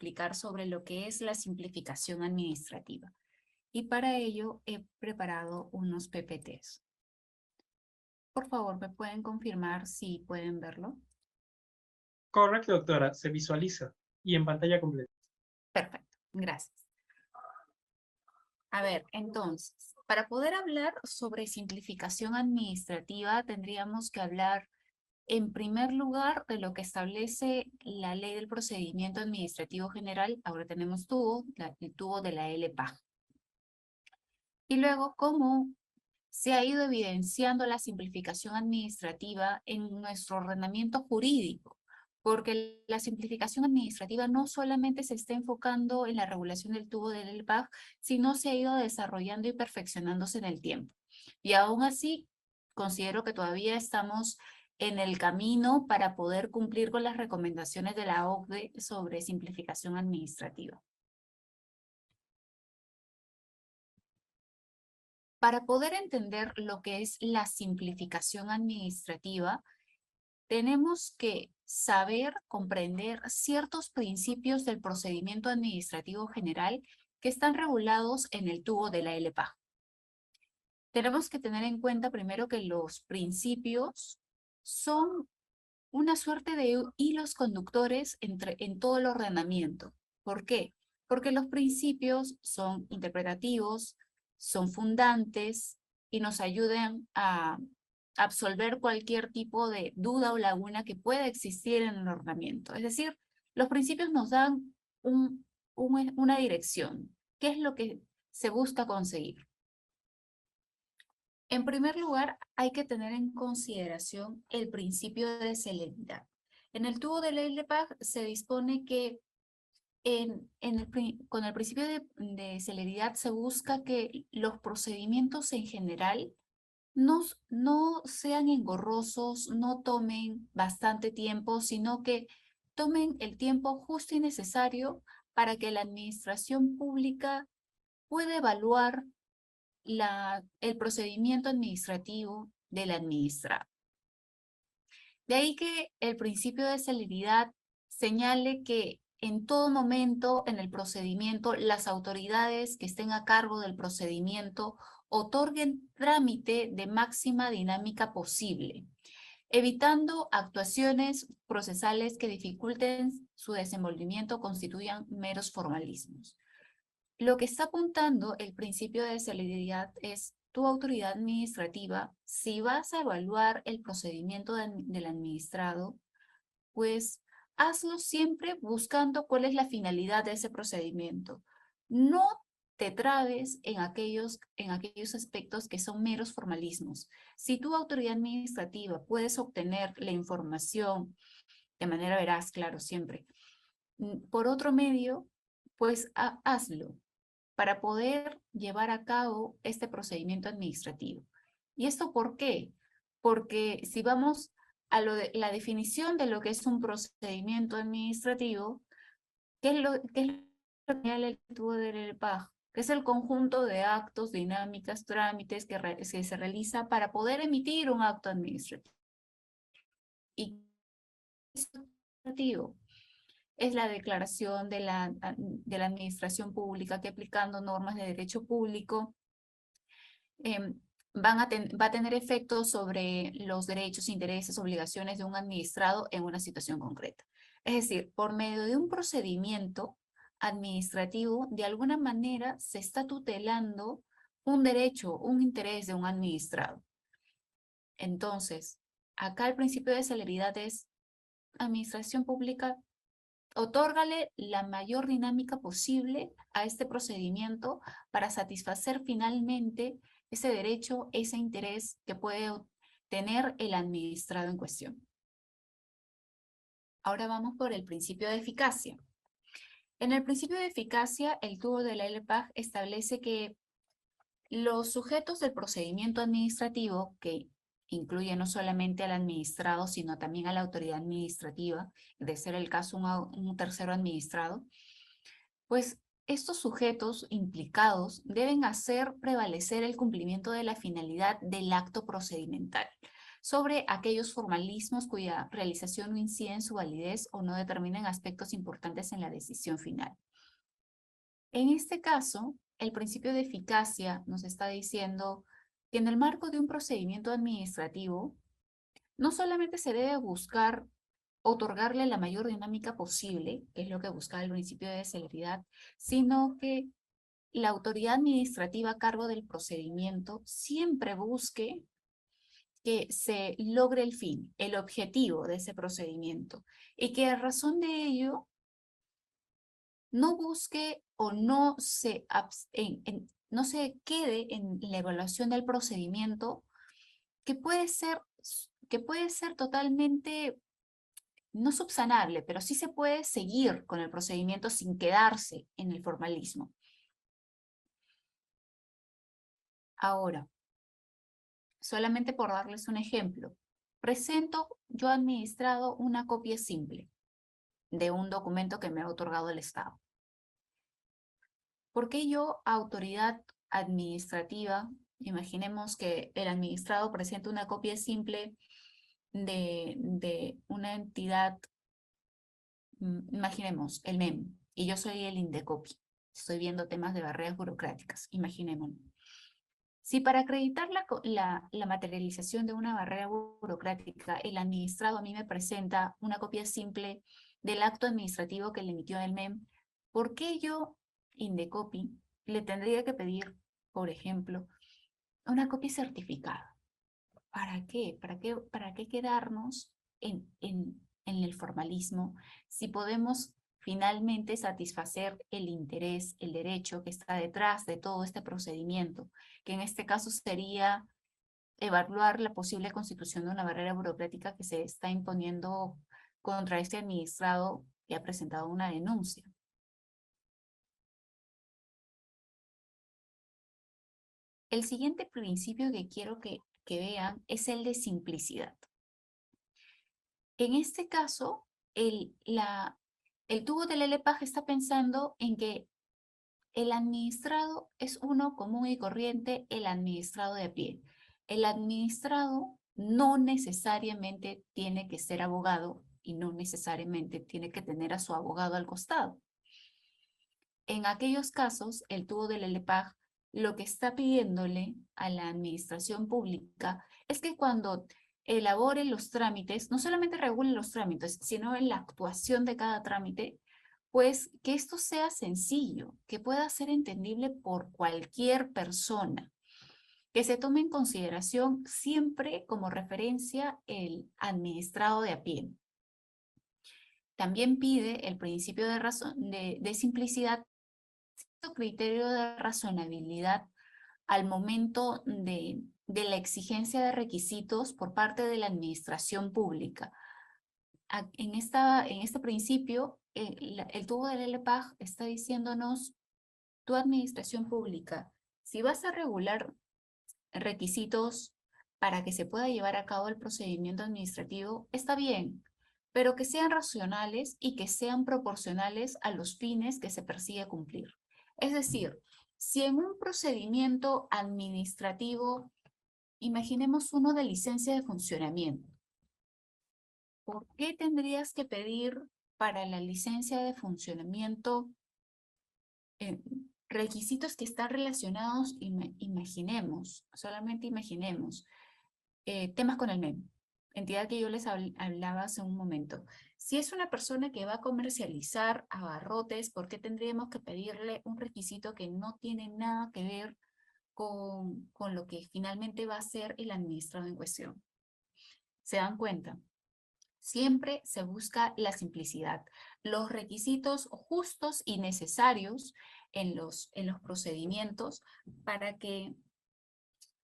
explicar sobre lo que es la simplificación administrativa. Y para ello he preparado unos PPTs. Por favor, ¿me pueden confirmar si pueden verlo? Correcto, doctora, se visualiza y en pantalla completa. Perfecto, gracias. A ver, entonces, para poder hablar sobre simplificación administrativa, tendríamos que hablar en primer lugar de lo que establece la Ley del Procedimiento Administrativo General. Ahora tenemos el tubo de la LPAG. Y luego, cómo se ha ido evidenciando la simplificación administrativa en nuestro ordenamiento jurídico, porque la simplificación administrativa no solamente se está enfocando en la regulación del tubo del LPAG, sino se ha ido desarrollando y perfeccionándose en el tiempo. Y aún así, considero que todavía estamos en el camino para poder cumplir con las recomendaciones de la OCDE sobre simplificación administrativa. Para poder entender lo que es la simplificación administrativa, tenemos que saber comprender ciertos principios del procedimiento administrativo general que están regulados en el tubo de la LPAG. Tenemos que tener en cuenta primero que los principios son una suerte de hilos conductores en todo el ordenamiento. ¿Por qué? Porque los principios son interpretativos, son fundantes y nos ayudan a absolver cualquier tipo de duda o laguna que pueda existir en el ordenamiento. Es decir, los principios nos dan una dirección. ¿Qué es lo que se busca conseguir? En primer lugar, hay que tener en consideración el principio de celeridad. En el tubo de la LPAG se dispone que con el principio de celeridad se busca que los procedimientos en general no sean engorrosos, no tomen bastante tiempo, sino que tomen el tiempo justo y necesario para que la administración pública pueda evaluar el procedimiento administrativo del administrado. De ahí que el principio de celeridad señale que en todo momento en el procedimiento las autoridades que estén a cargo del procedimiento otorguen trámite de máxima dinámica posible, evitando actuaciones procesales que dificulten su desenvolvimiento o constituyan meros formalismos. Lo que está apuntando el principio de celeridad es tu autoridad administrativa, si vas a evaluar el procedimiento del administrado, pues hazlo siempre buscando cuál es la finalidad de ese procedimiento. No te trabes en aquellos aspectos que son meros formalismos. Si tu autoridad administrativa puedes obtener la información de manera veraz, claro, siempre, por otro medio, pues hazlo para poder llevar a cabo este procedimiento administrativo. ¿Y esto por qué? Porque si vamos a la definición de lo que es un procedimiento administrativo, ¿qué es lo que señala el tubo del LPAG? Que es el conjunto de actos, dinámicas, trámites que se realiza para poder emitir un acto administrativo. ¿Y qué es administrativo? Es la declaración de la administración pública que, aplicando normas de derecho público, va a tener efectos sobre los derechos, intereses, obligaciones de un administrado en una situación concreta. Es decir, por medio de un procedimiento administrativo, de alguna manera se está tutelando un derecho, un interés de un administrado. Entonces, acá el principio de celeridad es: administración pública, otórgale la mayor dinámica posible a este procedimiento para satisfacer finalmente ese derecho, ese interés que puede tener el administrado en cuestión. Ahora vamos por el principio de eficacia. En el principio de eficacia, el tubo de la LPAG establece que los sujetos del procedimiento administrativo, que incluye no solamente al administrado, sino también a la autoridad administrativa, de ser el caso un tercero administrado, pues estos sujetos implicados deben hacer prevalecer el cumplimiento de la finalidad del acto procedimental. sobre aquellos formalismos cuya realización no incide en su validez o no determinen aspectos importantes en la decisión final. En este caso, el principio de eficacia nos está diciendo que en el marco de un procedimiento administrativo, no solamente se debe buscar otorgarle la mayor dinámica posible, que es lo que busca el principio de celeridad, sino que la autoridad administrativa a cargo del procedimiento siempre busque que se logre el fin, el objetivo de ese procedimiento, y que a razón de ello no busque o no se quede en la evaluación del procedimiento que que puede ser totalmente no subsanable, pero sí se puede seguir con el procedimiento sin quedarse en el formalismo. Ahora, solamente por darles un ejemplo, presento yo administrado una copia simple de un documento que me ha otorgado el Estado. ¿Por qué yo, autoridad administrativa, imaginemos que el administrado presenta una copia simple de una entidad, imaginemos, el MEM, y yo soy el INDECOPI. Estoy viendo temas de barreras burocráticas, imaginémonos. Si para acreditar la materialización de una barrera burocrática, el administrado a mí me presenta una copia simple del acto administrativo que le emitió el MEM, ¿por qué yo, INDECOPI, le tendría que pedir, por ejemplo, una copia certificada? ¿Para qué? ¿Para qué quedarnos en el formalismo si podemos finalmente satisfacer el interés, el derecho que está detrás de todo este procedimiento, que en este caso sería evaluar la posible constitución de una barrera burocrática que se está imponiendo contra este administrado que ha presentado una denuncia? El siguiente principio que quiero que vean es el de simplicidad. En este caso, el tubo del LPAG está pensando en que el administrado es uno común y corriente, el administrado de a pie. El administrado no necesariamente tiene que ser abogado y no necesariamente tiene que tener a su abogado al costado. En aquellos casos, el tubo del LPAG lo que está pidiéndole a la administración pública es que cuando elabore los trámites, no solamente regule los trámites, sino en la actuación de cada trámite, pues que esto sea sencillo, que pueda ser entendible por cualquier persona, que se tome en consideración siempre como referencia el administrado de a pie. También pide el principio de simplicidad, criterio de razonabilidad al momento de la exigencia de requisitos por parte de la administración pública. En este principio, el tubo del LPAG está diciéndonos, tu administración pública, si vas a regular requisitos para que se pueda llevar a cabo el procedimiento administrativo, está bien, pero que sean racionales y que sean proporcionales a los fines que se persigue cumplir. Es decir, si en un procedimiento administrativo, imaginemos uno de licencia de funcionamiento, ¿por qué tendrías que pedir para la licencia de funcionamiento requisitos que están relacionados, imaginemos, solamente imaginemos, temas con el MEM, entidad que yo les hablaba hace un momento? Si es una persona que va a comercializar abarrotes, ¿por qué tendríamos que pedirle un requisito que no tiene nada que ver con lo que finalmente va a ser el administrado en cuestión? ¿Se dan cuenta? Siempre se busca la simplicidad, los requisitos justos y necesarios en los procedimientos para que,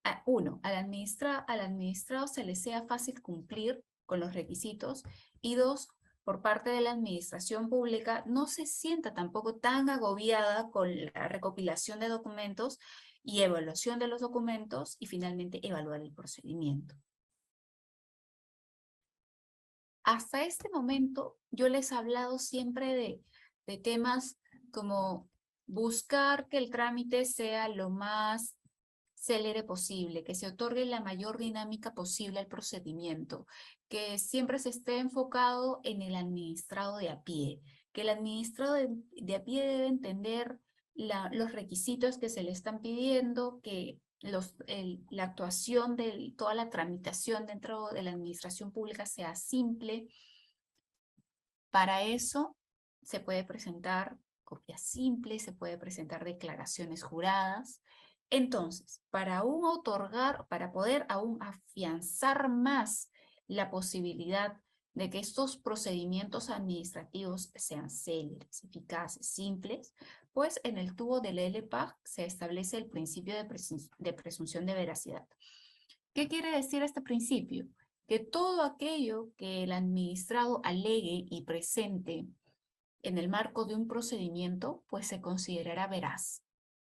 al administrado se le sea fácil cumplir con los requisitos, y dos, por parte de la administración pública no se sienta tampoco tan agobiada con la recopilación de documentos y evaluación de los documentos y finalmente evaluar el procedimiento. Hasta este momento yo les he hablado siempre de temas como buscar que el trámite sea lo más célere posible, que se otorgue la mayor dinámica posible al procedimiento, que siempre se esté enfocado en el administrado de a pie, que el administrado de a pie debe entender los requisitos que se le están pidiendo, que la actuación de toda la tramitación dentro de la administración pública sea simple. Para eso se puede presentar copias simples, se puede presentar declaraciones juradas. Entonces, para poder aún afianzar más la posibilidad de que estos procedimientos administrativos sean céleres, eficaces, simples, pues en el tubo del LPAG se establece el principio de presunción de veracidad. ¿Qué quiere decir este principio? Que todo aquello que el administrado alegue y presente en el marco de un procedimiento, pues se considerará veraz,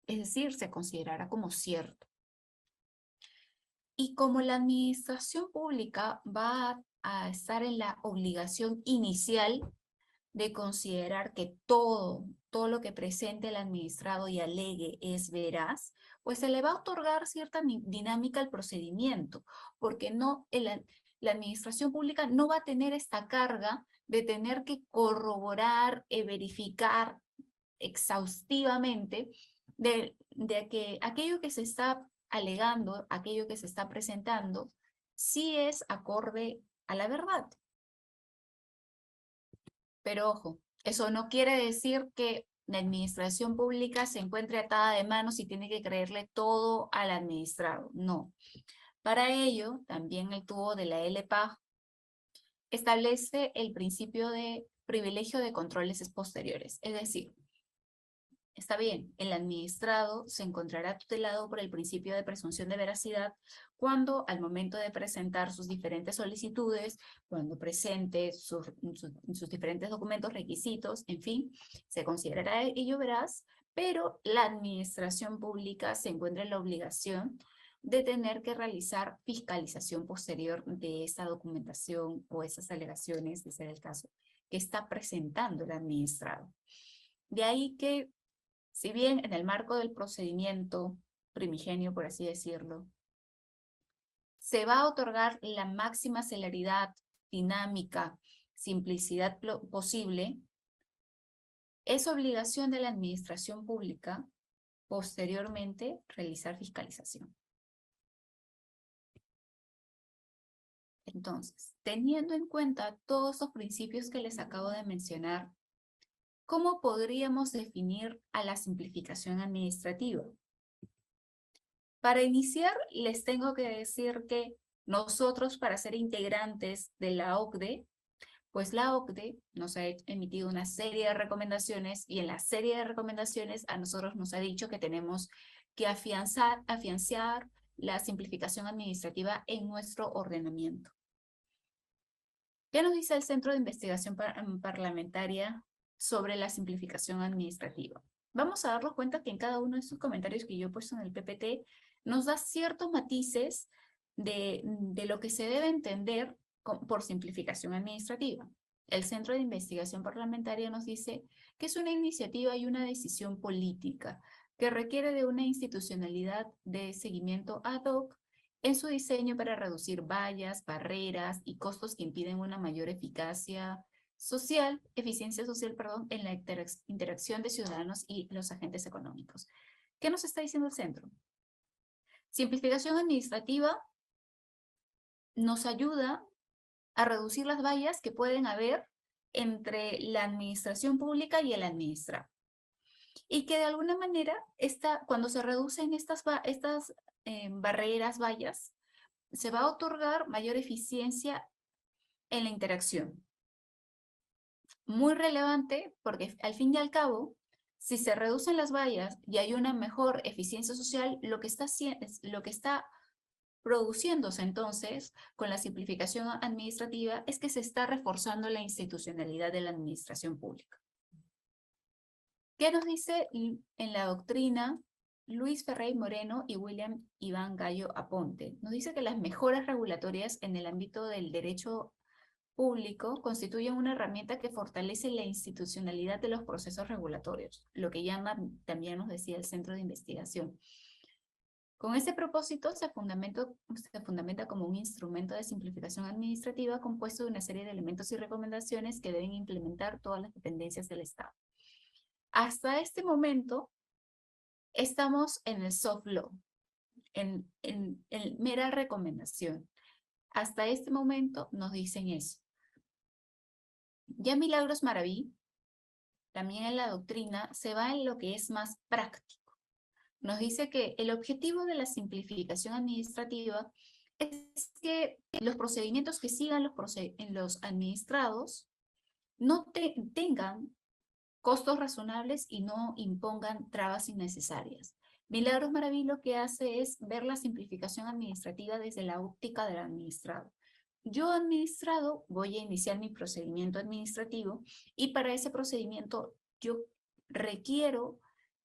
es decir, se considerará como cierto. Y como la administración pública va a estar en la obligación inicial de considerar que todo lo que presente el administrado y alegue es veraz, pues se le va a otorgar cierta dinámica al procedimiento, porque la administración pública no va a tener esta carga de tener que corroborar, verificar exhaustivamente de que aquello que se está alegando, aquello que se está presentando, sí es acorde a la verdad. Pero ojo, eso no quiere decir que la administración pública se encuentre atada de manos y tiene que creerle todo al administrado. No. Para ello, también el tubo de la LPAG establece el principio de privilegio de controles posteriores. Es decir, está bien, el administrado se encontrará tutelado por el principio de presunción de veracidad cuando al momento de presentar sus diferentes solicitudes, cuando presente sus diferentes documentos, requisitos, en fin, se considerará ello veraz, pero la administración pública se encuentra en la obligación de tener que realizar fiscalización posterior de esa documentación o esas alegaciones, de ser el caso, que está presentando el administrado. De ahí que si bien en el marco del procedimiento primigenio, por así decirlo, se va a otorgar la máxima celeridad, dinámica, simplicidad posible, es obligación de la administración pública posteriormente realizar fiscalización. Entonces, teniendo en cuenta todos los principios que les acabo de mencionar, ¿cómo podríamos definir a la simplificación administrativa? Para iniciar, les tengo que decir que nosotros, para ser integrantes de la OCDE, pues la OCDE nos ha emitido una serie de recomendaciones y en la serie de recomendaciones a nosotros nos ha dicho que tenemos que afianzar la simplificación administrativa en nuestro ordenamiento. ¿Qué nos dice el Centro de Investigación Parlamentaria sobre la simplificación administrativa? Vamos a darnos cuenta que en cada uno de estos comentarios que yo he puesto en el PPT nos da ciertos matices de lo que se debe entender por simplificación administrativa. El Centro de Investigación Parlamentaria nos dice que es una iniciativa y una decisión política que requiere de una institucionalidad de seguimiento ad hoc en su diseño para reducir vallas, barreras y costos que impiden una mayor eficiencia social, en la interacción de ciudadanos y los agentes económicos. ¿Qué nos está diciendo el centro? Simplificación administrativa nos ayuda a reducir las vallas que pueden haber entre la administración pública y el administrado. Y que de alguna manera, cuando se reducen estas barreras, vallas, se va a otorgar mayor eficiencia en la interacción. Muy relevante porque al fin y al cabo, si se reducen las vallas y hay una mejor eficiencia social, lo que está produciéndose entonces con la simplificación administrativa es que se está reforzando la institucionalidad de la administración pública. ¿Qué nos dice en la doctrina Luis Ferrey Moreno y William Iván Gallo Aponte? Nos dice que las mejoras regulatorias en el ámbito del derecho público constituyen una herramienta que fortalece la institucionalidad de los procesos regulatorios, lo que también nos decía el Centro de Investigación. Con ese propósito se fundamenta como un instrumento de simplificación administrativa compuesto de una serie de elementos y recomendaciones que deben implementar todas las dependencias del Estado. Hasta este momento estamos en el soft law, en mera recomendación. Hasta este momento nos dicen eso. Ya Milagros Maraví, también en la doctrina, se va en lo que es más práctico. Nos dice que el objetivo de la simplificación administrativa es que los procedimientos que sigan los administrados no tengan costos razonables y no impongan trabas innecesarias. Milagros Maraví lo que hace es ver la simplificación administrativa desde la óptica del administrado. Yo, administrado, voy a iniciar mi procedimiento administrativo y para ese procedimiento yo requiero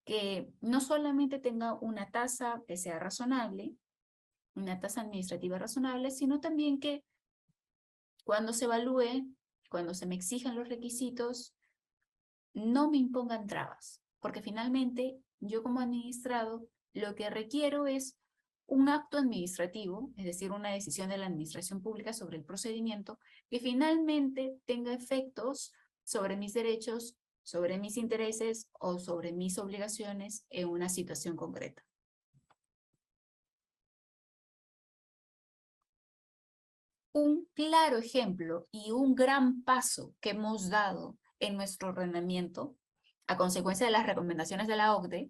que no solamente tenga una tasa que sea razonable, una tasa administrativa razonable, sino también que cuando se evalúe, cuando se me exijan los requisitos, no me impongan trabas, porque finalmente yo como administrado lo que requiero es un acto administrativo, es decir, una decisión de la administración pública sobre el procedimiento, que finalmente tenga efectos sobre mis derechos, sobre mis intereses o sobre mis obligaciones en una situación concreta. Un claro ejemplo y un gran paso que hemos dado en nuestro ordenamiento, a consecuencia de las recomendaciones de la OCDE,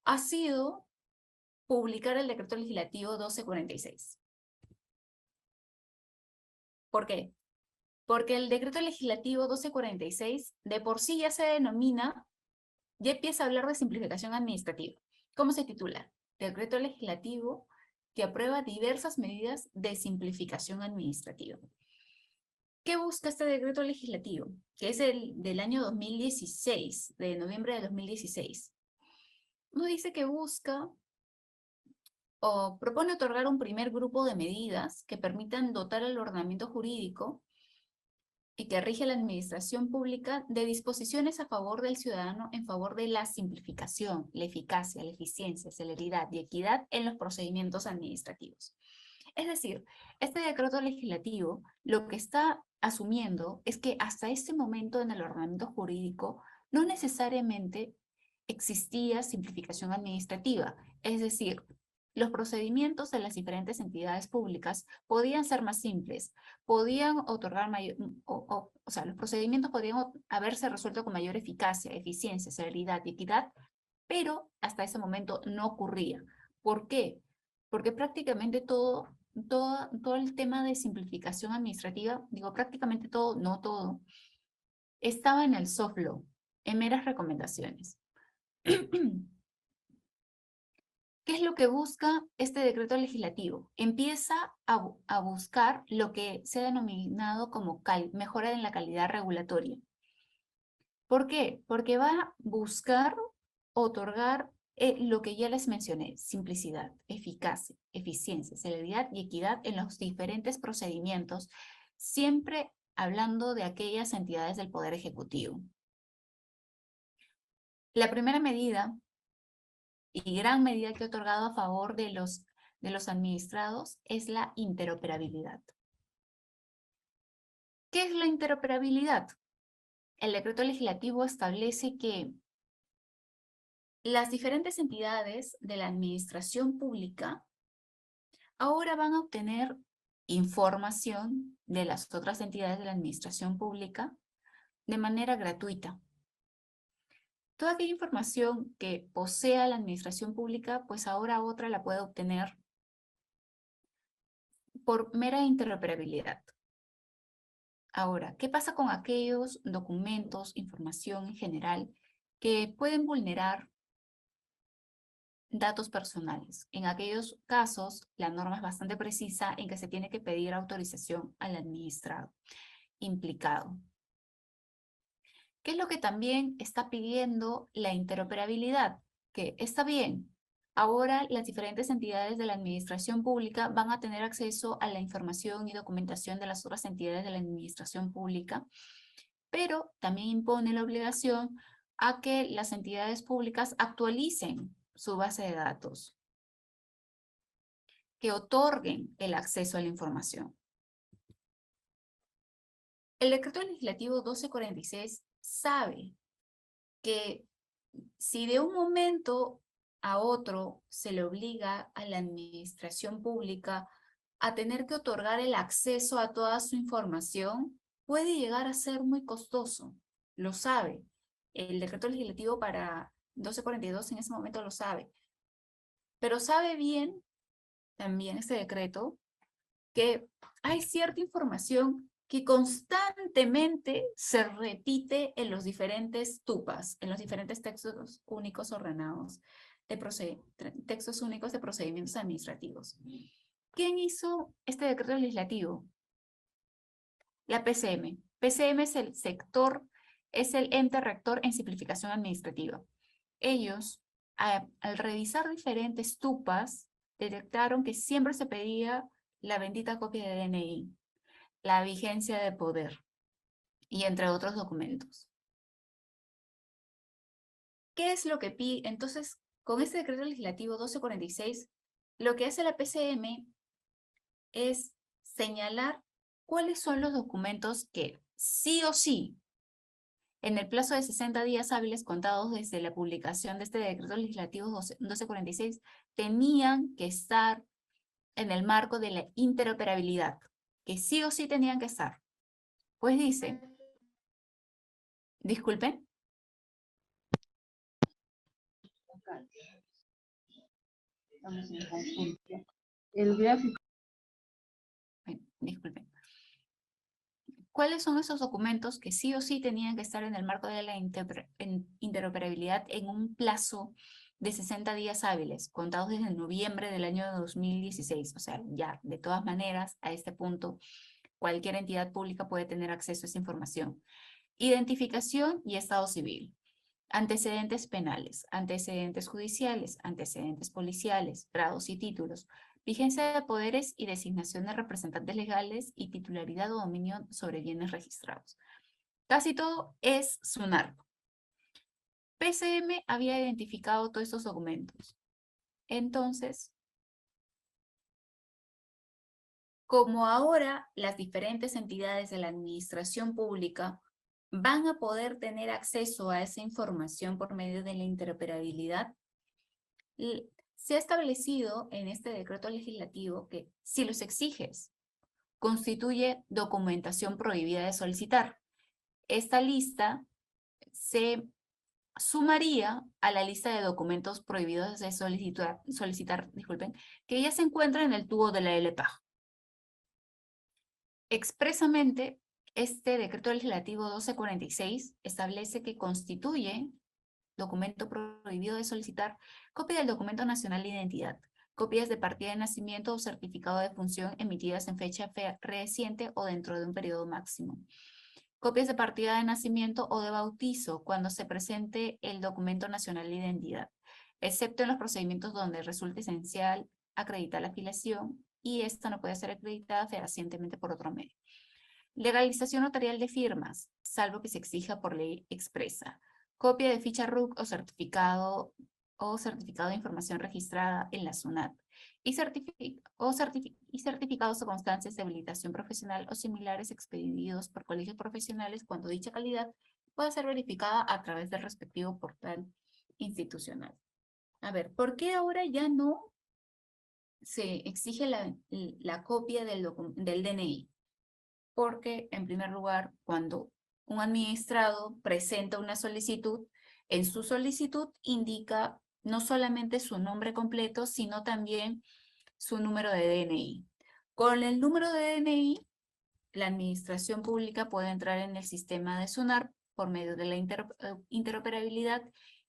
ha sido publicar el decreto legislativo 1246. ¿Por qué? Porque el decreto legislativo 1246 de por sí ya se denomina, ya empieza a hablar de simplificación administrativa. ¿Cómo se titula? Decreto legislativo que aprueba diversas medidas de simplificación administrativa. ¿Qué busca este decreto legislativo? Que es el del año 2016, de noviembre de 2016. Nos dice que busca o propone otorgar un primer grupo de medidas que permitan dotar el ordenamiento jurídico y que rige la administración pública de disposiciones a favor del ciudadano en favor de la simplificación, la eficacia, la eficiencia, celeridad y equidad en los procedimientos administrativos. Es decir, este decreto legislativo lo que está asumiendo es que hasta este momento en el ordenamiento jurídico no necesariamente existía simplificación administrativa. Es decir, los procedimientos de las diferentes entidades públicas podían ser más simples, podían otorgar mayor, o sea, los procedimientos podían haberse resuelto con mayor eficacia, eficiencia, celeridad y equidad, pero hasta ese momento no ocurría. ¿Por qué? Porque prácticamente todo el tema de simplificación administrativa, digo prácticamente todo, no todo, estaba en el soft law, en meras recomendaciones. ¿Qué es lo que busca este decreto legislativo? Empieza a buscar lo que se ha denominado como mejora en la calidad regulatoria. ¿Por qué? Porque va a buscar otorgar lo que ya les mencioné: simplicidad, eficacia, eficiencia, celeridad y equidad en los diferentes procedimientos, siempre hablando de aquellas entidades del Poder Ejecutivo. La primera medida y gran medida que ha otorgado a favor de los administrados es la interoperabilidad. ¿Qué es la interoperabilidad? El decreto legislativo establece que las diferentes entidades de la administración pública ahora van a obtener información de las otras entidades de la administración pública de manera gratuita. Toda aquella información que posea la administración pública, pues ahora otra la puede obtener por mera interoperabilidad. Ahora, ¿qué pasa con aquellos documentos, información en general que pueden vulnerar datos personales? En aquellos casos, la norma es bastante precisa en que se tiene que pedir autorización al administrado implicado. ¿Qué es lo que también está pidiendo la interoperabilidad? Que está bien, ahora las diferentes entidades de la administración pública van a tener acceso a la información y documentación de las otras entidades de la administración pública, pero también impone la obligación a que las entidades públicas actualicen su base de datos. que otorguen el acceso a la información. El decreto legislativo 1246 sabe que si de un momento a otro se le obliga a la administración pública a tener que otorgar el acceso a toda su información, puede llegar a ser muy costoso. Lo sabe. El decreto legislativo para 1242 en ese momento lo sabe. Pero sabe bien también este decreto que hay cierta información que constantemente se repite en los diferentes TUPAs, en los diferentes textos únicos ordenados textos únicos de procedimientos administrativos. ¿Quién hizo este decreto legislativo? La PCM. PCM es el sector, es el ente rector en simplificación administrativa. Ellos, al revisar diferentes TUPAs, detectaron que siempre se pedía la bendita copia de DNI, la vigencia de poder y entre otros documentos. ¿Qué es lo que pide? Entonces, con este decreto legislativo 1246, lo que hace la PCM es señalar cuáles son los documentos que sí o sí, en el plazo de 60 días hábiles contados desde la publicación de este decreto legislativo 1246, tenían que estar en el marco de la interoperabilidad, que sí o sí tenían que estar. Pues dice, disculpen. El gráfico. Disculpen. ¿Cuáles son esos documentos que sí o sí tenían que estar en el marco de la interoperabilidad en un plazo de 60 días hábiles, contados desde noviembre del año 2016? O sea, ya, de todas maneras, a este punto, cualquier entidad pública puede tener acceso a esa información. Identificación y estado civil. Antecedentes penales, antecedentes judiciales, antecedentes policiales, grados y títulos, vigencia de poderes y designación de representantes legales y titularidad o dominio sobre bienes registrados. Casi todo es SUNARP. PCM había identificado todos estos documentos. Entonces, como ahora las diferentes entidades de la administración pública van a poder tener acceso a esa información por medio de la interoperabilidad, se ha establecido en este decreto legislativo que si los exiges, constituye documentación prohibida de solicitar. Esta lista se sumaría a la lista de documentos prohibidos de solicitar, que ya se encuentra en el tubo de la LPAG. Expresamente, este decreto legislativo 1246 establece que constituye documento prohibido de solicitar copia del documento nacional de identidad, copias de partida de nacimiento o certificado de función emitidas en fecha reciente o dentro de un periodo máximo, copias de partida de nacimiento o de bautizo cuando se presente el documento nacional de identidad, excepto en los procedimientos donde resulte esencial acreditar la afiliación y esta no puede ser acreditada fehacientemente por otro medio. Legalización notarial de firmas, salvo que se exija por ley expresa. Copia de ficha RUC o certificado de información registrada en la SUNAT y certificados o constancias de habilitación profesional o similares expedidos por colegios profesionales cuando dicha calidad pueda ser verificada a través del respectivo portal institucional. A ver, ¿por qué ahora ya no se exige la copia del DNI? Porque, en primer lugar, cuando un administrado presenta una solicitud, en su solicitud indica no solamente su nombre completo, sino también su número de DNI. Con el número de DNI, la administración pública puede entrar en el sistema de SUNARP por medio de la interoperabilidad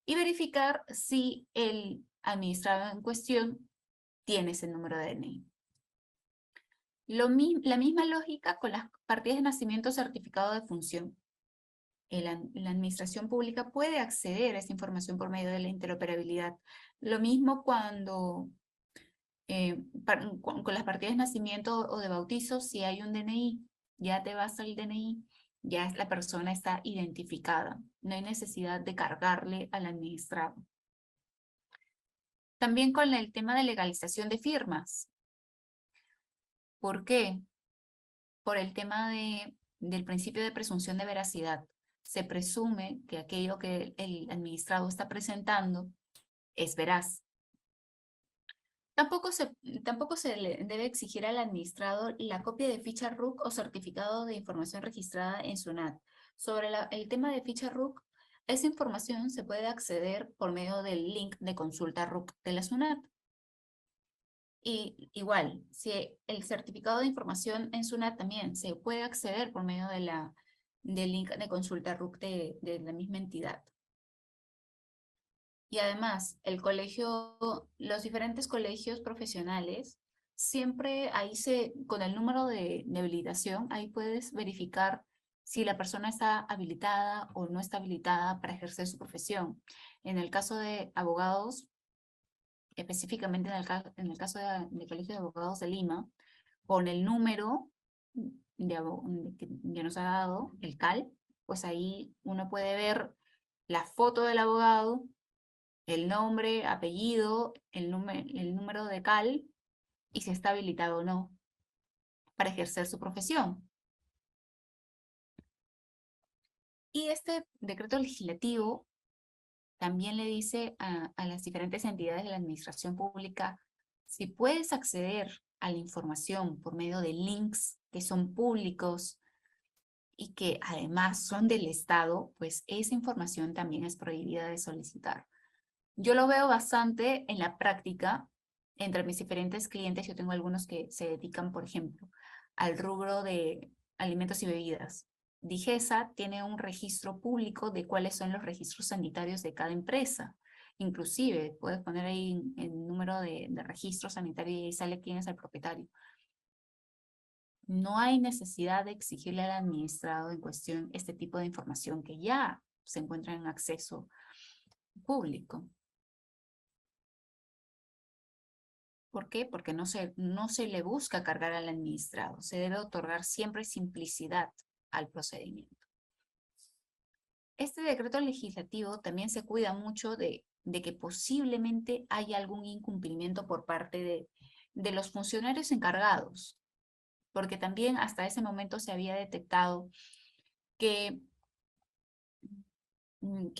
y verificar si el administrado en cuestión tiene ese número de DNI. La misma lógica con las partidas de nacimiento certificado de función. La administración pública puede acceder a esa información por medio de la interoperabilidad. Lo mismo cuando con las partidas de nacimiento o de bautizo, si hay un DNI, ya te basta el DNI, ya la persona está identificada. No hay necesidad de cargarle al administrado. También con el tema de legalización de firmas. ¿Por qué? Por el tema del principio de presunción de veracidad. Se presume que aquello que el administrado está presentando es veraz. Tampoco se le debe exigir al administrado la copia de ficha RUC o certificado de información registrada en SUNAT. Sobre el tema de ficha RUC, esa información se puede acceder por medio del link de consulta RUC de la SUNAT. Y igual, si el certificado de información en SUNAT también se puede acceder por medio del link de consulta RUC de la misma entidad. Y además, los diferentes colegios profesionales, siempre ahí con el número de habilitación, ahí puedes verificar si la persona está habilitada o no está habilitada para ejercer su profesión. En el caso de abogados, específicamente en el caso del Colegio de Abogados de Lima, con el número que nos ha dado, el CAL, pues ahí uno puede ver la foto del abogado, el nombre, apellido, el número de CAL y si está habilitado o no para ejercer su profesión. Y este decreto legislativo también le dice a las diferentes entidades de la administración pública si puedes acceder a la información por medio de links que son públicos y que además son del Estado, pues esa información también es prohibida de solicitar. Yo lo veo bastante en la práctica entre mis diferentes clientes. Yo tengo algunos que se dedican, por ejemplo, al rubro de alimentos y bebidas. Digesa tiene un registro público de cuáles son los registros sanitarios de cada empresa. Inclusive, puedes poner ahí el número de registro sanitario y ahí sale quién es el propietario. No hay necesidad de exigirle al administrado en cuestión este tipo de información que ya se encuentra en acceso público. ¿Por qué? Porque no se le busca cargar al administrado. Se debe otorgar siempre simplicidad al procedimiento. Este decreto legislativo también se cuida mucho de que posiblemente haya algún incumplimiento por parte de los funcionarios encargados, porque también hasta ese momento se había detectado que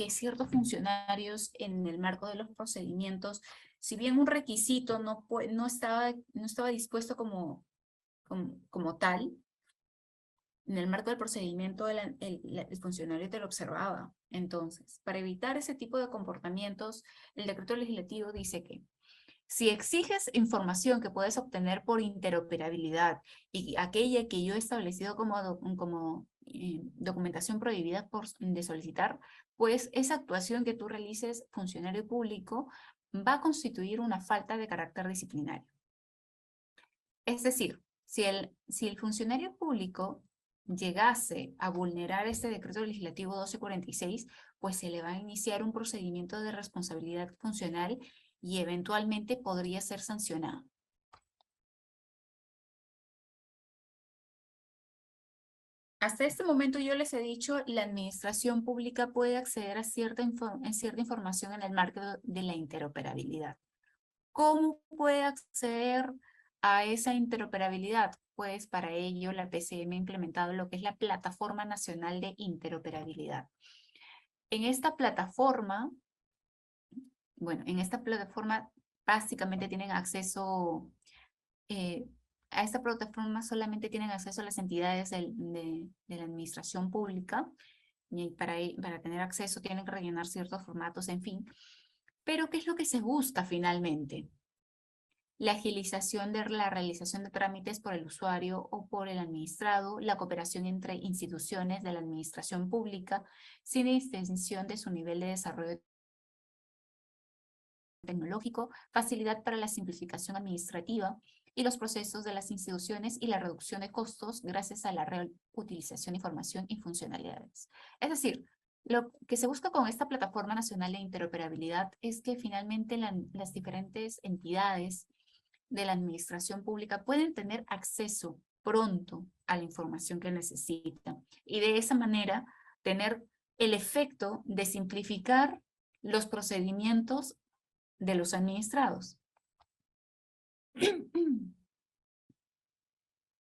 ciertos funcionarios en el marco de los procedimientos, si bien un requisito no estaba dispuesto como tal, en el marco del procedimiento el funcionario te lo observaba. Entonces, para evitar ese tipo de comportamientos, el decreto legislativo dice que si exiges información que puedes obtener por interoperabilidad y aquella que yo he establecido como documentación prohibida de solicitar, pues esa actuación que tú realices, funcionario público, va a constituir una falta de carácter disciplinario. Es decir, si el funcionario público llegase a vulnerar este decreto legislativo 1246, pues se le va a iniciar un procedimiento de responsabilidad funcional y eventualmente podría ser sancionado. Hasta este momento yo les he dicho, la administración pública puede acceder a cierta información en el marco de la interoperabilidad. ¿Cómo puede acceder a esa interoperabilidad? Pues para ello la PCM ha implementado lo que es la Plataforma Nacional de Interoperabilidad. En esta plataforma, básicamente tienen acceso, a esta plataforma solamente tienen acceso a las entidades de la administración pública, y para tener acceso tienen que rellenar ciertos formatos, en fin. Pero ¿qué es lo que se busca finalmente? La agilización de la realización de trámites por el usuario o por el administrado, la cooperación entre instituciones de la administración pública, sin distinción de su nivel de desarrollo tecnológico, facilidad para la simplificación administrativa y los procesos de las instituciones y la reducción de costos gracias a la reutilización de información y funcionalidades. Es decir, lo que se busca con esta Plataforma Nacional de Interoperabilidad es que finalmente las diferentes entidades de la administración pública pueden tener acceso pronto a la información que necesitan y de esa manera tener el efecto de simplificar los procedimientos de los administrados.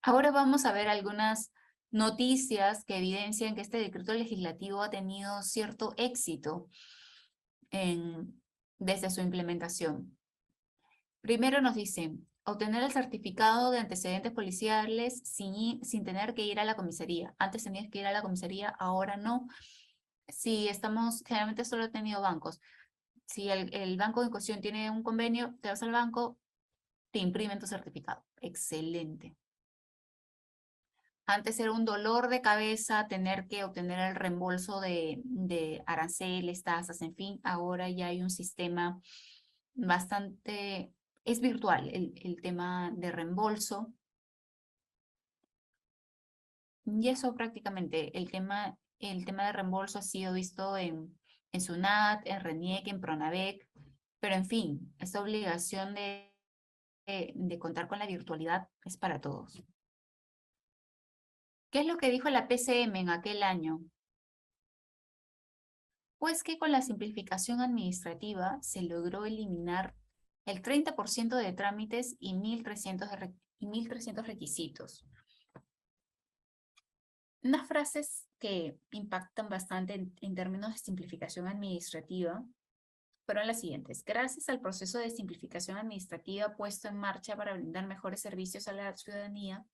Ahora vamos a ver algunas noticias que evidencian que este decreto legislativo ha tenido cierto éxito desde su implementación. Primero nos dicen, obtener el certificado de antecedentes policiales sin tener que ir a la comisaría. Antes tenías que ir a la comisaría, ahora no. Si generalmente solo he tenido bancos. Si el banco en cuestión tiene un convenio, te vas al banco, te imprimen tu certificado. Excelente. Antes era un dolor de cabeza tener que obtener el reembolso de aranceles, tasas, en fin. Ahora ya hay un sistema bastante, es virtual el tema de reembolso. Y eso prácticamente, el tema de reembolso ha sido visto en SUNAT, en RENIEC, en PRONAVEC, pero en fin, esta obligación de contar con la virtualidad es para todos. ¿Qué es lo que dijo la PCM en aquel año? Pues que con la simplificación administrativa se logró eliminar el 30% de trámites y 1.300 requisitos. Unas frases que impactan bastante en términos de simplificación administrativa fueron las siguientes. Gracias al proceso de simplificación administrativa puesto en marcha para brindar mejores servicios a la ciudadanía,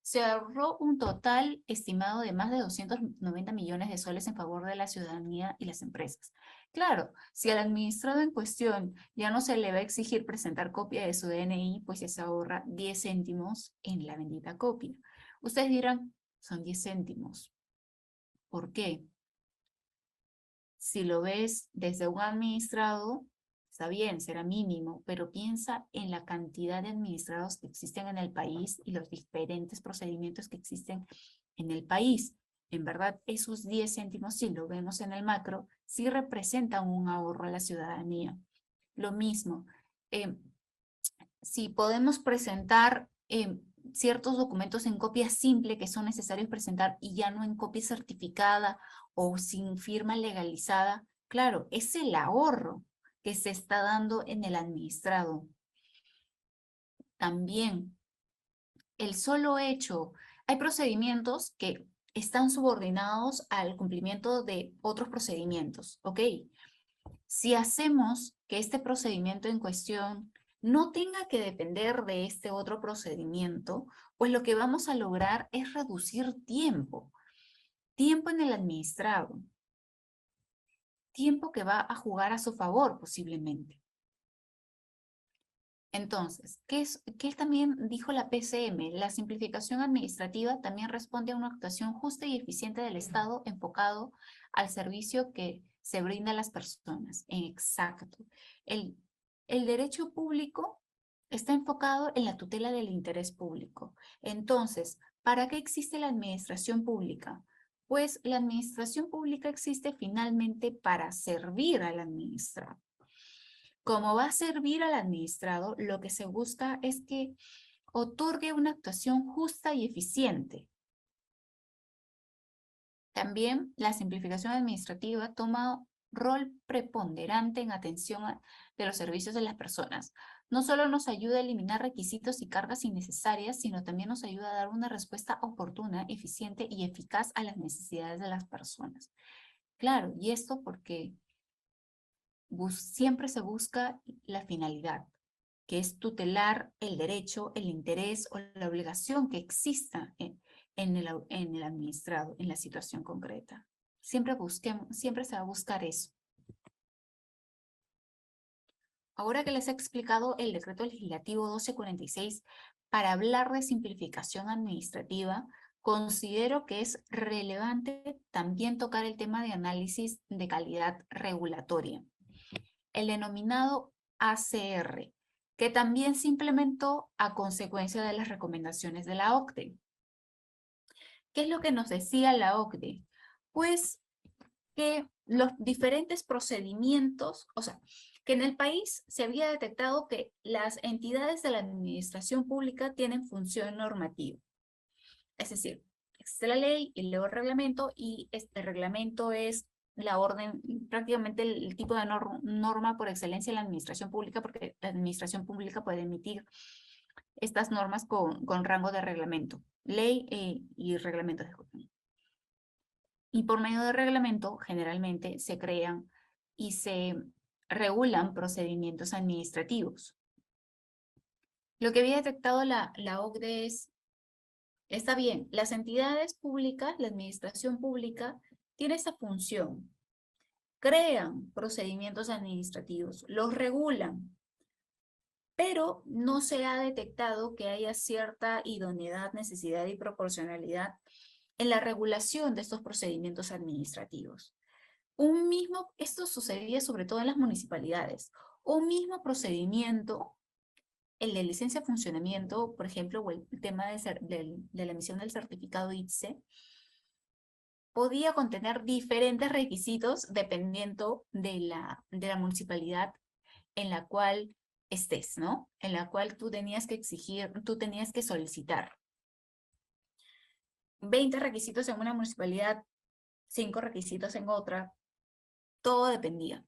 se ahorró un total estimado de más de 290 millones de soles en favor de la ciudadanía y las empresas. Claro, si al administrado en cuestión ya no se le va a exigir presentar copia de su DNI, pues ya se ahorra 10 céntimos en la bendita copia. Ustedes dirán, son 10 céntimos. ¿Por qué? Si lo ves desde un administrado, está bien, será mínimo, pero piensa en la cantidad de administrados que existen en el país y los diferentes procedimientos que existen en el país. En verdad, esos 10 céntimos, si lo vemos en el macro, sí representan un ahorro a la ciudadanía. Lo mismo, si podemos presentar ciertos documentos en copia simple que son necesarios presentar y ya no en copia certificada o sin firma legalizada, claro, es el ahorro que se está dando en el administrado. También, el solo hecho, hay procedimientos que están subordinados al cumplimiento de otros procedimientos, ¿ok? Si hacemos que este procedimiento en cuestión no tenga que depender de este otro procedimiento, pues lo que vamos a lograr es reducir tiempo en el administrado, tiempo que va a jugar a su favor posiblemente. Entonces, ¿qué también dijo la PCM? La simplificación administrativa también responde a una actuación justa y eficiente del Estado enfocado al servicio que se brinda a las personas. Exacto. El derecho público está enfocado en la tutela del interés público. Entonces, ¿para qué existe la administración pública? Pues la administración pública existe finalmente para servir al administrado. Como va a servir al administrado, lo que se busca es que otorgue una actuación justa y eficiente. También la simplificación administrativa toma rol preponderante en atención de los servicios de las personas. No solo nos ayuda a eliminar requisitos y cargas innecesarias, sino también nos ayuda a dar una respuesta oportuna, eficiente y eficaz a las necesidades de las personas. Claro, y esto porque siempre se busca la finalidad, que es tutelar el derecho, el interés o la obligación que exista en el administrado, en la situación concreta. Siempre se va a buscar eso. Ahora que les he explicado el decreto legislativo 1246, para hablar de simplificación administrativa, considero que es relevante también tocar el tema de análisis de calidad regulatoria, el denominado ACR, que también se implementó a consecuencia de las recomendaciones de la OCDE. ¿Qué es lo que nos decía la OCDE? Pues que los diferentes procedimientos, o sea, que en el país se había detectado que las entidades de la administración pública tienen función normativa. Es decir, existe la ley y luego el reglamento, y este reglamento es la orden, prácticamente el tipo de norma por excelencia en la administración pública, porque la administración pública puede emitir estas normas con rango de reglamento, ley y reglamento. Y por medio de reglamento, generalmente se crean y se regulan procedimientos administrativos. Lo que había detectado la OCDE es, está bien, las entidades públicas, la administración pública, tiene esa función. Crean procedimientos administrativos, los regulan, pero no se ha detectado que haya cierta idoneidad, necesidad y proporcionalidad en la regulación de estos procedimientos administrativos. Esto sucedía sobre todo en las municipalidades, un mismo procedimiento, el de licencia de funcionamiento, por ejemplo, o el tema de la emisión del certificado ITSE, podía contener diferentes requisitos dependiendo de la municipalidad en la cual estés, ¿no? En la cual tú tenías que exigir, tú tenías que solicitar. 20 requisitos en una municipalidad, 5 requisitos en otra, todo dependía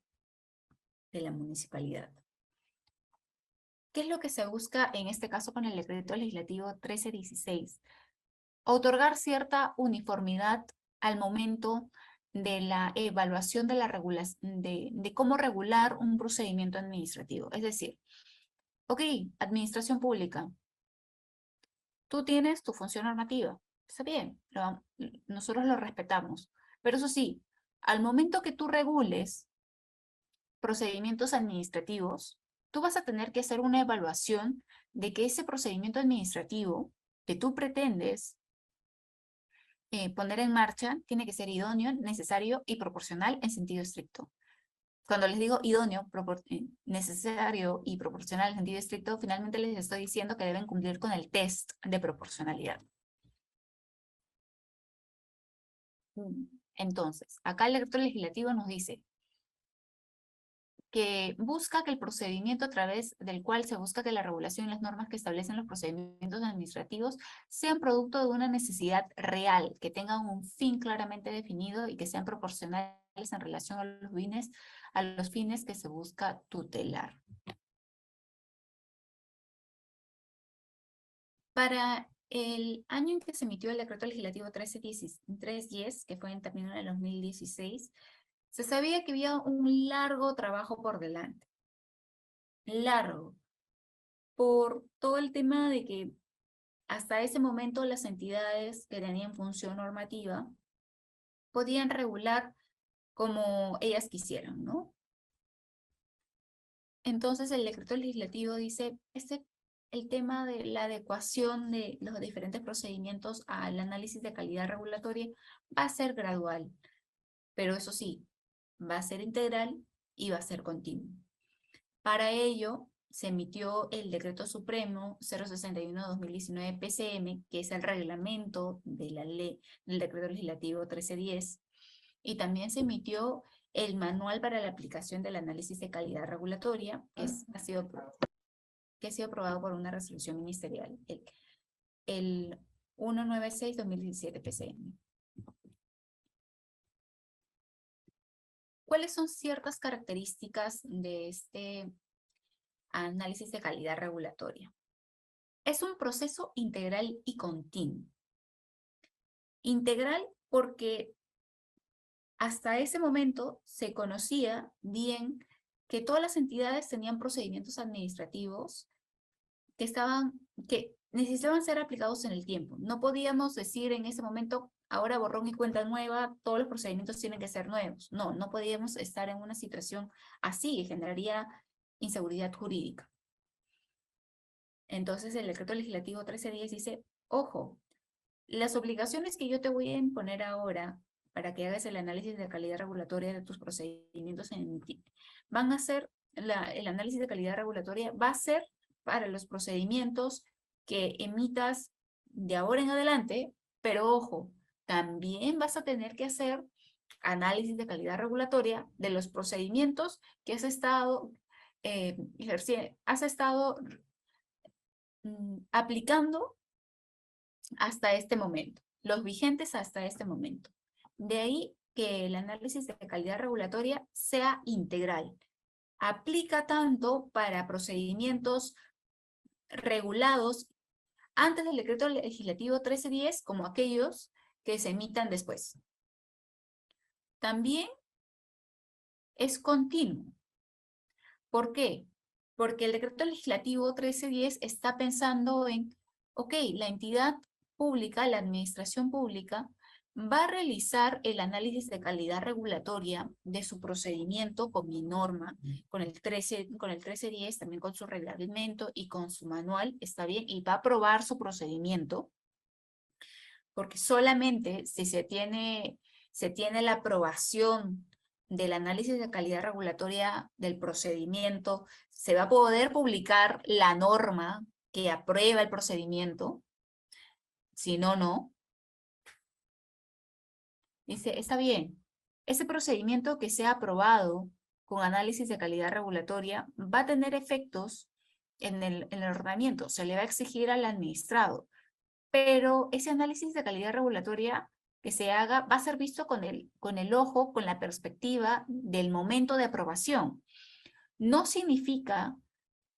de la municipalidad. ¿Qué es lo que se busca en este caso con el decreto legislativo 1316? Otorgar cierta uniformidad al momento de la evaluación de de cómo regular un procedimiento administrativo. Es decir, ok, administración pública, tú tienes tu función normativa, está bien, nosotros lo respetamos, pero eso sí, al momento que tú regules procedimientos administrativos, tú vas a tener que hacer una evaluación de que ese procedimiento administrativo que tú pretendes poner en marcha tiene que ser idóneo, necesario y proporcional en sentido estricto. Cuando les digo idóneo, necesario y proporcional en sentido estricto, finalmente les estoy diciendo que deben cumplir con el test de proporcionalidad. Entonces, acá el decreto legislativo nos dice que busca que el procedimiento a través del cual se busca que la regulación y las normas que establecen los procedimientos administrativos sean producto de una necesidad real, que tengan un fin claramente definido y que sean proporcionales en relación a los fines que se busca tutelar. Para el año en que se emitió el decreto legislativo 1310, que fue en términos del 2016, se sabía que había un largo trabajo por delante. Largo. Por todo el tema de que hasta ese momento las entidades que tenían función normativa podían regular como ellas quisieran, ¿no? Entonces el decreto legislativo dice, el tema de la adecuación de los diferentes procedimientos al análisis de calidad regulatoria va a ser gradual, pero eso sí, va a ser integral y va a ser continuo. Para ello, se emitió el Decreto Supremo 061-2019 PCM, que es el reglamento de la ley del Decreto Legislativo 1310, y también se emitió el Manual para la aplicación del análisis de calidad regulatoria, que ha sido aprobado por una resolución ministerial, el 196-2017 PCM. ¿Cuáles son ciertas características de este análisis de calidad regulatoria? Es un proceso integral y continuo. Integral porque hasta ese momento se conocía bien que todas las entidades tenían procedimientos administrativos que necesitaban ser aplicados en el tiempo. No podíamos decir en ese momento, ahora borrón y cuenta nueva, todos los procedimientos tienen que ser nuevos. No, no podíamos estar en una situación así, generaría inseguridad jurídica. Entonces el decreto legislativo 1310 dice, ojo, las obligaciones que yo te voy a imponer ahora para que hagas el análisis de calidad regulatoria de tus procedimientos van a ser, el análisis de calidad regulatoria va a ser para los procedimientos que emitas de ahora en adelante, pero ojo, también vas a tener que hacer análisis de calidad regulatoria de los procedimientos que has estado aplicando hasta este momento, los vigentes hasta este momento. De ahí que el análisis de calidad regulatoria sea integral. Aplica tanto para procedimientos regulados antes del decreto legislativo 1310 como aquellos que se emitan después. También es continuo. ¿Por qué? Porque el decreto legislativo 1310 está pensando en, ok, la entidad pública, la administración pública, va a realizar el análisis de calidad regulatoria de su procedimiento con mi norma, con el 1310, también con su reglamento y con su manual, está bien, y va a aprobar su procedimiento, porque solamente si se tiene la aprobación del análisis de calidad regulatoria del procedimiento, se va a poder publicar la norma que aprueba el procedimiento, si no, no. Dice, está bien, ese procedimiento que sea aprobado con análisis de calidad regulatoria va a tener efectos en el ordenamiento, se le va a exigir al administrado, pero ese análisis de calidad regulatoria que se haga va a ser visto con el ojo, con la perspectiva del momento de aprobación. No significa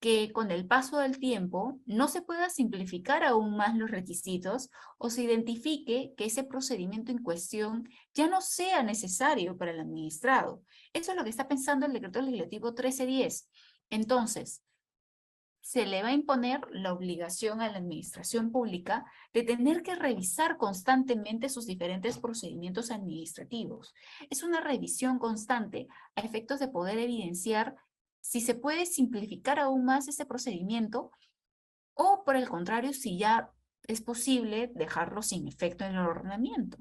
que con el paso del tiempo no se pueda simplificar aún más los requisitos o se identifique que ese procedimiento en cuestión ya no sea necesario para el administrado. Eso es lo que está pensando el decreto legislativo 1310. Entonces, se le va a imponer la obligación a la administración pública de tener que revisar constantemente sus diferentes procedimientos administrativos. Es una revisión constante a efectos de poder evidenciar si se puede simplificar aún más ese procedimiento o, por el contrario, si ya es posible dejarlo sin efecto en el ordenamiento.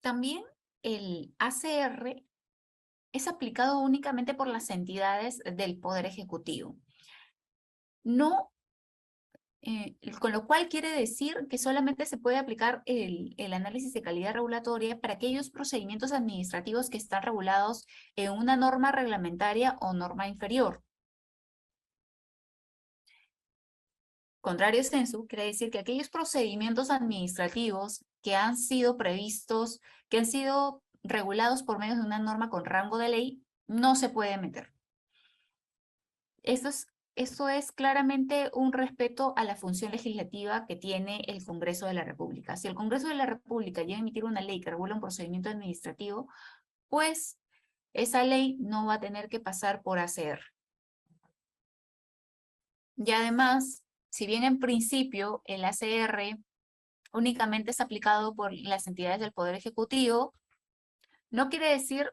También el ACR es aplicado únicamente por las entidades del Poder Ejecutivo. No, con lo cual quiere decir que solamente se puede aplicar el análisis de calidad regulatoria para aquellos procedimientos administrativos que están regulados en una norma reglamentaria o norma inferior. Contrario sensu, quiere decir que aquellos procedimientos administrativos que han sido previstos, que han sido regulados por medio de una norma con rango de ley, no se puede meter. Esto es claramente un respeto a la función legislativa que tiene el Congreso de la República. Si el Congreso de la República llega a emitir una ley que regula un procedimiento administrativo, pues esa ley no va a tener que pasar por ACR. Y además, si bien en principio el ACR únicamente es aplicado por las entidades del Poder Ejecutivo, no quiere decir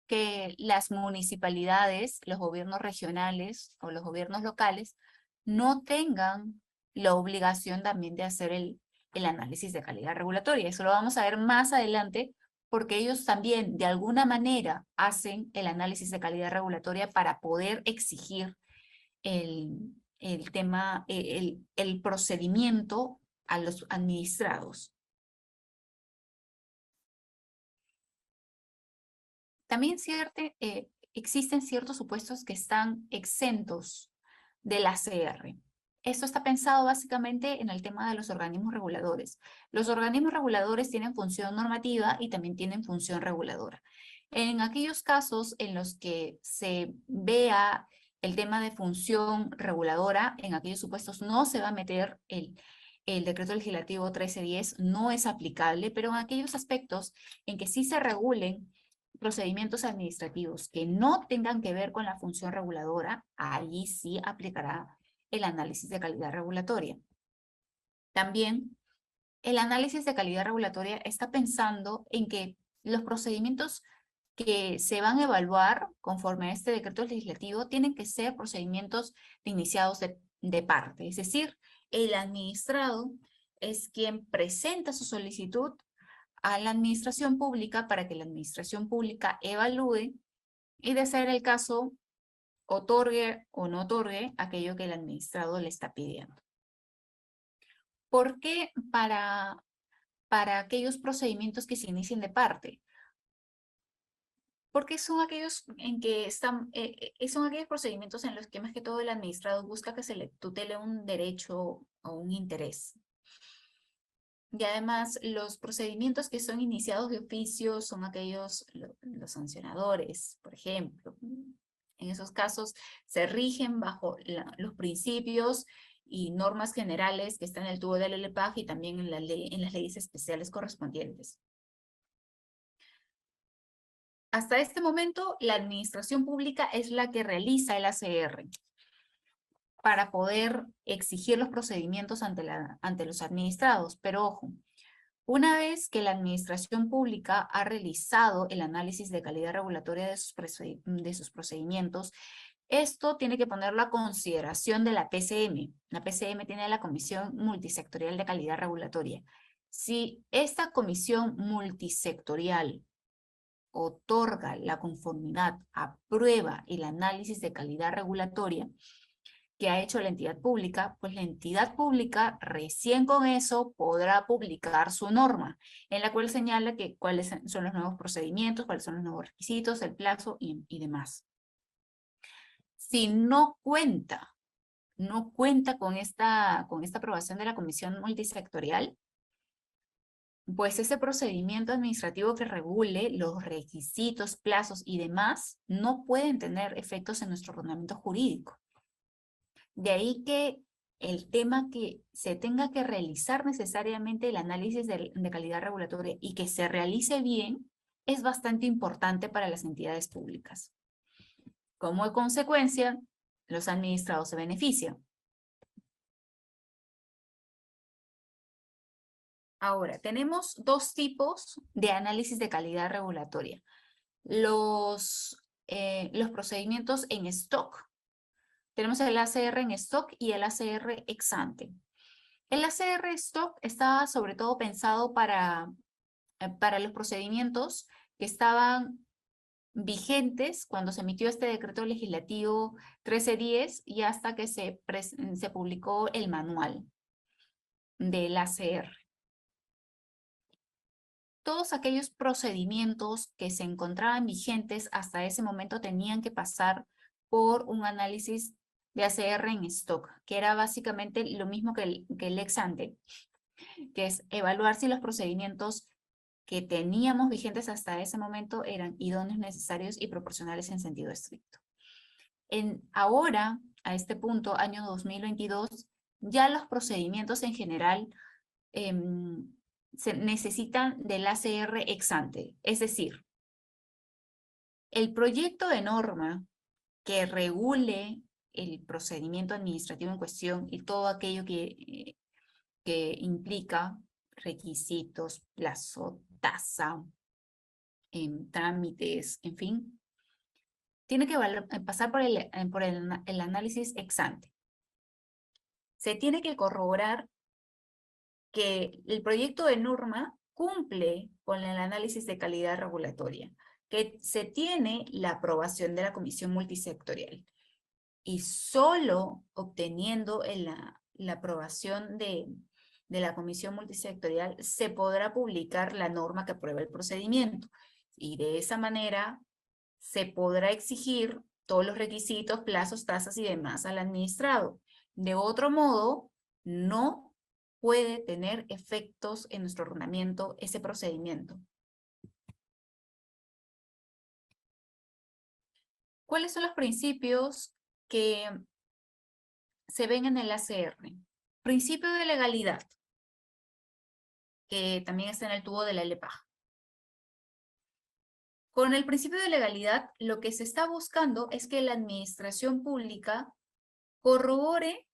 que las municipalidades, los gobiernos regionales o los gobiernos locales no tengan la obligación también de hacer el análisis de calidad regulatoria. Eso lo vamos a ver más adelante porque ellos también de alguna manera hacen el análisis de calidad regulatoria para poder exigir el tema, el procedimiento a los administrados. También existen ciertos supuestos que están exentos del ACR. Esto está pensado básicamente en el tema de los organismos reguladores. Los organismos reguladores tienen función normativa y también tienen función reguladora. En aquellos casos en los que se vea el tema de función reguladora, en aquellos supuestos no se va a meter el decreto legislativo 1310, no es aplicable, pero en aquellos aspectos en que sí se regulen procedimientos administrativos que no tengan que ver con la función reguladora, allí sí aplicará el análisis de calidad regulatoria. También el análisis de calidad regulatoria está pensando en que los procedimientos que se van a evaluar conforme a este decreto legislativo tienen que ser procedimientos iniciados de parte, es decir, el administrado es quien presenta su solicitud a la administración pública para que la administración pública evalúe y, de ser el caso, otorgue o no otorgue aquello que el administrado le está pidiendo. ¿Por qué para aquellos procedimientos que se inicien de parte? Porque son aquellos en que son aquellos procedimientos en los que más que todo el administrado busca que se le tutele un derecho o un interés. Y además, los procedimientos que son iniciados de oficio son aquellos, los sancionadores, por ejemplo. En esos casos se rigen bajo los principios y normas generales que están en el tubo del LPAG y también en las leyes especiales correspondientes. Hasta este momento, la administración pública es la que realiza el ACR para poder exigir los procedimientos ante los administrados. Pero ojo, una vez que la administración pública ha realizado el análisis de calidad regulatoria de sus procedimientos, esto tiene que ponerlo a consideración de la PCM. La PCM tiene la Comisión Multisectorial de Calidad Regulatoria. Si esta comisión multisectorial otorga la conformidad, aprueba el análisis de calidad regulatoria que ha hecho la entidad pública, pues la entidad pública recién con eso podrá publicar su norma, en la cual señala que cuáles son los nuevos procedimientos, cuáles son los nuevos requisitos, el plazo y demás. Si no cuenta con esta aprobación de la comisión multisectorial, pues ese procedimiento administrativo que regule los requisitos, plazos y demás no pueden tener efectos en nuestro ordenamiento jurídico. De ahí que el tema que se tenga que realizar necesariamente el análisis de calidad regulatoria y que se realice bien es bastante importante para las entidades públicas. Como consecuencia, los administrados se benefician. Ahora, tenemos dos tipos de análisis de calidad regulatoria. Los procedimientos en stock. Tenemos el ACR en stock y el ACR ex ante. El ACR stock está sobre todo pensado para los procedimientos que estaban vigentes cuando se emitió este decreto legislativo 1310 y hasta que se publicó el manual del ACR. Todos aquellos procedimientos que se encontraban vigentes hasta ese momento tenían que pasar por un análisis de ACR en stock, que era básicamente lo mismo que el ex ante, que es evaluar si los procedimientos que teníamos vigentes hasta ese momento eran idóneos, necesarios y proporcionales en sentido estricto. Ahora, a este punto, año 2022, ya los procedimientos en general se necesitan del ACR ex ante, es decir, el proyecto de norma que regule el procedimiento administrativo en cuestión y todo aquello que implica requisitos, plazo, tasa, trámites, en fin, tiene que pasar por el análisis ex ante. Se tiene que corroborar que el proyecto de norma cumple con el análisis de calidad regulatoria, que se tiene la aprobación de la Comisión Multisectorial. Y solo obteniendo la aprobación de la Comisión Multisectorial se podrá publicar la norma que aprueba el procedimiento. Y de esa manera se podrá exigir todos los requisitos, plazos, tasas y demás al administrado. De otro modo, no puede tener efectos en nuestro ordenamiento ese procedimiento. ¿Cuáles son los principios que se ven en el ACR? Principio de legalidad, que también está en el tubo de la LPAG. Con el principio de legalidad, lo que se está buscando es que la administración pública corrobore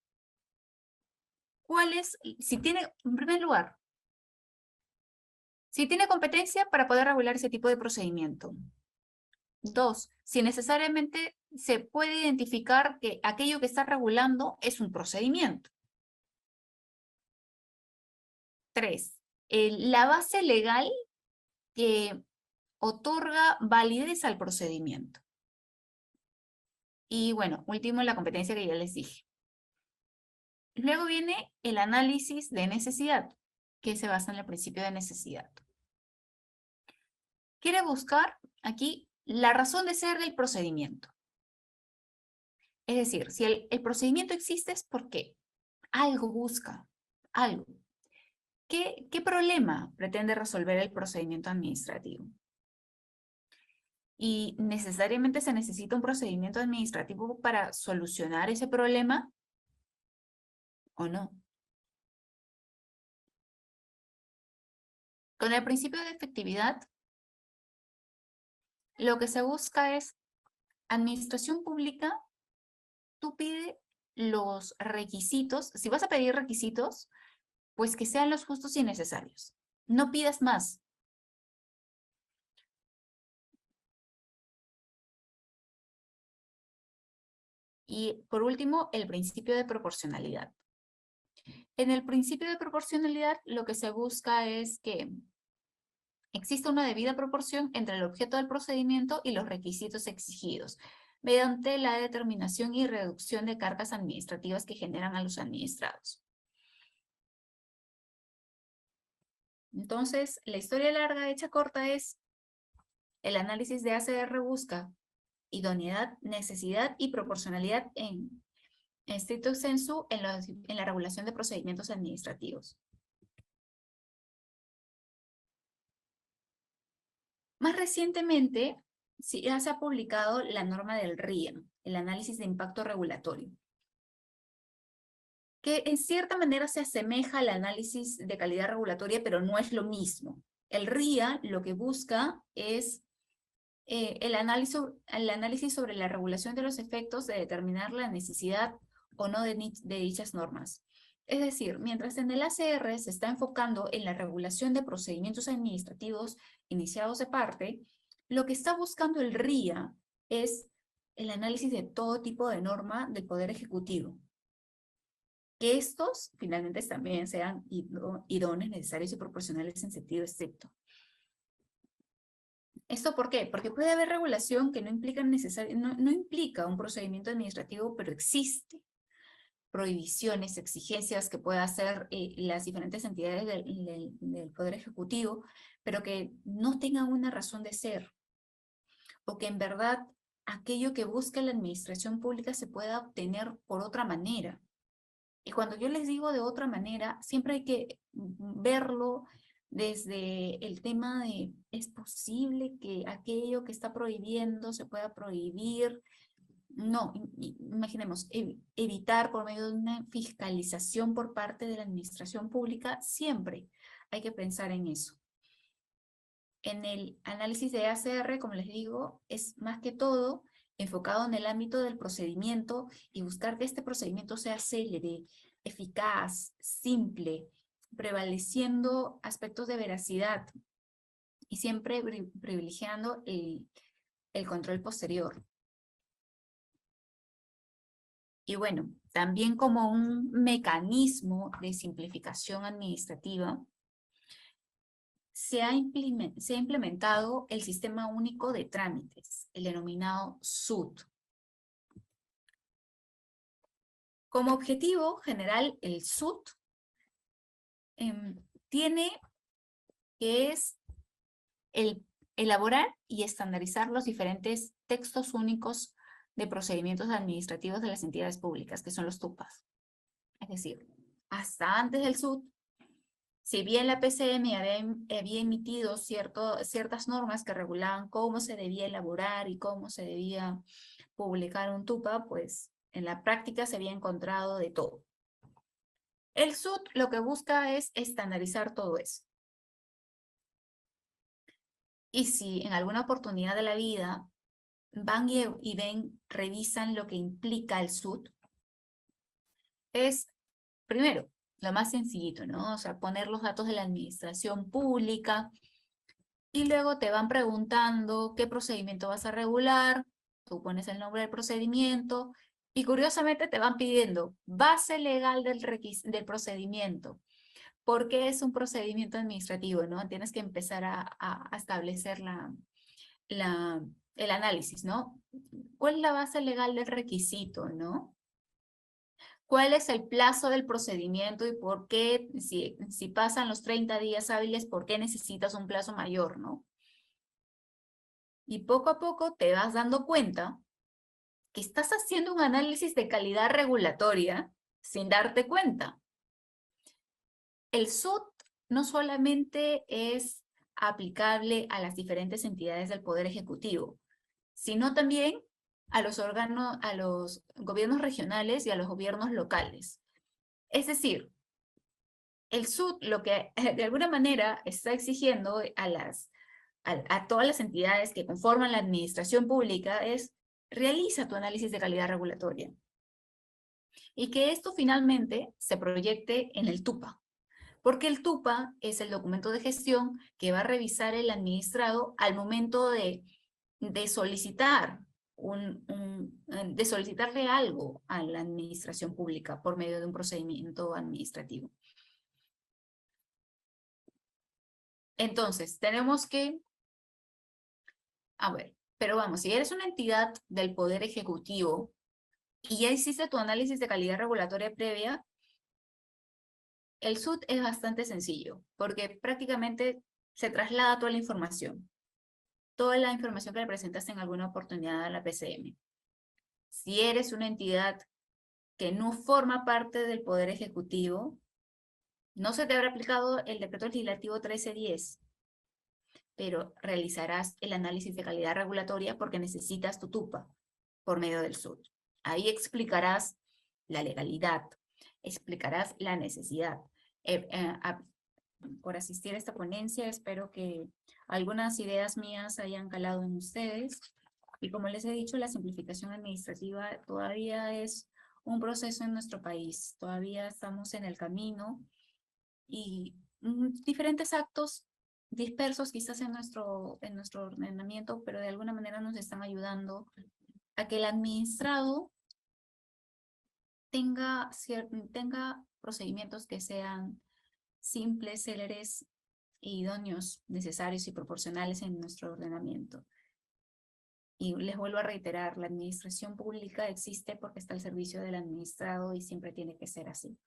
si tiene, en primer lugar, si tiene competencia para poder regular ese tipo de procedimiento. 2, si necesariamente se puede identificar que aquello que está regulando es un procedimiento. 3, la base legal que otorga validez al procedimiento. Y bueno, último, la competencia que ya les dije. Luego viene el análisis de necesidad, que se basa en el principio de necesidad. Quiere buscar aquí la razón de ser del procedimiento. Es decir, si el procedimiento existe es porque algo busca, algo. ¿Qué problema pretende resolver el procedimiento administrativo? ¿Y necesariamente se necesita un procedimiento administrativo para solucionar ese problema o no? Con el principio de efectividad, lo que se busca es administración pública. Tú pides los requisitos. Si vas a pedir requisitos, pues que sean los justos y necesarios. No pidas más. Y por último, el principio de proporcionalidad. En el principio de proporcionalidad, lo que se busca es que exista una debida proporción entre el objeto del procedimiento y los requisitos exigidos, mediante la determinación y reducción de cargas administrativas que generan a los administrados. Entonces, la historia larga hecha corta es: el análisis de ACR busca idoneidad, necesidad y proporcionalidad en estricto sensu en la regulación de procedimientos administrativos. Más recientemente, ya se ha publicado la norma del RIA, el análisis de impacto regulatorio, que en cierta manera se asemeja al análisis de calidad regulatoria, pero no es lo mismo. El RIA lo que busca es el análisis sobre la regulación de los efectos de determinar la necesidad o no de dichas normas. Es decir, mientras en el ACR se está enfocando en la regulación de procedimientos administrativos iniciados de parte, lo que está buscando el RIA es el análisis de todo tipo de norma del Poder Ejecutivo. Que estos finalmente también sean idóneos, necesarios y proporcionales en sentido estricto. ¿Esto por qué? Porque puede haber regulación que no implica un procedimiento administrativo, pero existe prohibiciones, exigencias que puedan hacer las diferentes entidades del Poder Ejecutivo, pero que no tengan una razón de ser, o que en verdad aquello que busca la administración pública se pueda obtener por otra manera. Y cuando yo les digo de otra manera, siempre hay que verlo desde el tema de: ¿es posible que aquello que está prohibiendo se pueda prohibir? No, imaginemos, evitar por medio de una fiscalización por parte de la administración pública, siempre hay que pensar en eso. En el análisis de ACR, como les digo, es más que todo enfocado en el ámbito del procedimiento y buscar que este procedimiento sea célere, eficaz, simple, prevaleciendo aspectos de veracidad y siempre privilegiando el control posterior. Y bueno, también como un mecanismo de simplificación administrativa, se ha implementado el Sistema Único de Trámites, el denominado SUT. Como objetivo general, el SUT tiene que es elaborar y estandarizar los diferentes textos únicos de procedimientos administrativos de las entidades públicas, que son los TUPAs. Es decir, hasta antes del SUT, si bien la PCM había emitido ciertas normas que regulaban cómo se debía elaborar y cómo se debía publicar un TUPA, pues en la práctica se había encontrado de todo. El SUT lo que busca es estandarizar todo eso. Y si en alguna oportunidad de la vida van y revisan lo que implica el SUT, es, primero, lo más sencillito, ¿no? O sea, poner los datos de la administración pública y luego te van preguntando qué procedimiento vas a regular, tú pones el nombre del procedimiento y curiosamente te van pidiendo base legal del procedimiento. ¿Por qué es un procedimiento administrativo, no? Tienes que empezar a establecer el análisis, ¿no? ¿Cuál es la base legal del requisito, no? ¿Cuál es el plazo del procedimiento y por qué, si pasan los 30 días hábiles, por qué necesitas un plazo mayor, no? Y poco a poco te vas dando cuenta que estás haciendo un análisis de calidad regulatoria sin darte cuenta. El SUT no solamente es aplicable a las diferentes entidades del Poder Ejecutivo, sino también a los órganos, a los gobiernos regionales y a los gobiernos locales. Es decir, el SUT lo que de alguna manera está exigiendo a todas las entidades que conforman la administración pública es realiza tu análisis de calidad regulatoria y que esto finalmente se proyecte en el TUPA, porque el TUPA es el documento de gestión que va a revisar el administrado al momento de solicitar de solicitarle algo a la administración pública por medio de un procedimiento administrativo. Entonces, tenemos que, pero vamos, si eres una entidad del Poder Ejecutivo y ya hiciste tu análisis de calidad regulatoria previa, el SUT es bastante sencillo, porque prácticamente se traslada toda la información que le presentaste en alguna oportunidad a la PCM. Si eres una entidad que no forma parte del Poder Ejecutivo, no se te habrá aplicado el Decreto Legislativo 1310, pero realizarás el análisis de calidad regulatoria porque necesitas tu TUPA por medio del SUT. Ahí explicarás la legalidad, explicarás la necesidad. Por asistir a esta ponencia, espero que algunas ideas mías hayan calado en ustedes. Y como les he dicho, la simplificación administrativa todavía es un proceso en nuestro país. Todavía estamos en el camino y diferentes actos dispersos quizás en nuestro ordenamiento, pero de alguna manera nos están ayudando a que el administrado tenga procedimientos que sean simples, céleres, idóneos, necesarios y proporcionales en nuestro ordenamiento. Y les vuelvo a reiterar, la administración pública existe porque está al servicio del administrado y siempre tiene que ser así.